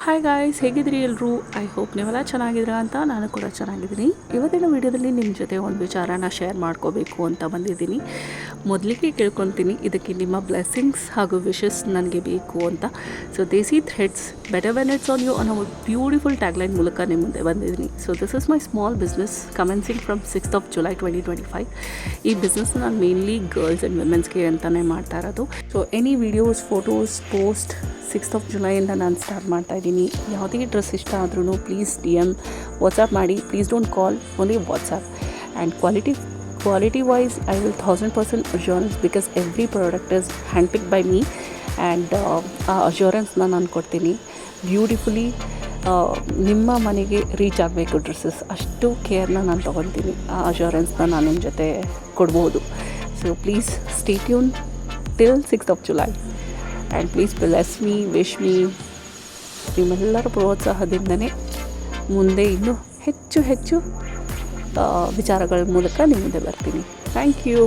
Hi guys, ಹೇಗಿದ್ದೀರಿ ಎಲ್ಲರೂ? I hope ನೀವೆಲ್ಲ ಚೆನ್ನಾಗಿದ್ದೀರಾ ಅಂತ. ನಾನು ಕೂಡ ಚೆನ್ನಾಗಿದ್ದೀನಿ. ಇವತ್ತಿನ ವಿಡಿಯೋದಲ್ಲಿ ನಿಮ್ಮ ಜೊತೆ ಒಂದು ವಿಚಾರನ ಶೇರ್ ಮಾಡ್ಕೋಬೇಕು ಅಂತ ಬಂದಿದ್ದೀನಿ. ಮೊದಲಿಗೆ ಕೇಳ್ಕೊತೀನಿ, ಇದಕ್ಕೆ ನಿಮ್ಮ ಬ್ಲೆಸ್ಸಿಂಗ್ಸ್ ಹಾಗೂ ವಿಶಸ್ ನನಗೆ ಬೇಕು ಅಂತ. So Desi threads better when it's on you ಅನ್ನೋ ಬ್ಯೂಟಿಫುಲ್ ಟ್ಯಾಗ್ಲೈನ್ ಮೂಲಕ ನಿಮ್ಮ ಮುಂದೆ ಬಂದಿದ್ದೀನಿ. So this is my small business commencing from 6th of July 2025. ಈ ಬಿಸ್ನೆಸ್ ನಾನು ಮೇನ್ಲಿ ಗರ್ಲ್ಸ್ ಆ್ಯಂಡ್ ವಿಮೆನ್ಸ್ಗೆ ಅಂತಲೇ ಮಾಡ್ತಾ ಇರೋದು. So any videos, photos, post 6th of July ಇಂದ ನಾನು ಸ್ಟಾರ್ಟ್ ಮಾಡ್ತಾ ಇದ್ದೀನಿ. ಯಾವುದೇ ಡ್ರೆಸ್ ಇಷ್ಟ ಆದ್ರೂ ಪ್ಲೀಸ್ DM ವಾಟ್ಸಪ್ ಮಾಡಿ. Please don't call, only WhatsApp. And quality wise I will 1000% assurance because every product is hand pick by me. And ಆ ಅಶ್ಯೂರೆನ್ಸ್ನ ನಾನು ಕೊಡ್ತೀನಿ. ಬ್ಯೂಟಿಫುಲಿ ನಿಮ್ಮ ಮನೆಗೆ ರೀಚ್ ಆಗಬೇಕು ಡ್ರೆಸ್ಸಸ್, ಅಷ್ಟು ಕೇರ್ನ ನಾನು ತೊಗೊತೀನಿ. ಆ ಅಶ್ಯೂರೆನ್ಸ್ನ ನಾನು ನಿಮ್ಮ ಜೊತೆ ಕೊಡ್ಬೋದು. So please stay tune till 6th of July. And please bless me, wish me. ನಿಮ್ಮೆಲ್ಲರ ಪ್ರೋತ್ಸಾಹದಿಂದನೇ ಮುಂದೆ ಇನ್ನೂ ಹೆಚ್ಚು ವಿಚಾರಗಳ ಮೂಲಕ ನಿಮ್ಮ ಮುಂದೆ ಬರ್ತೀನಿ. Thank you.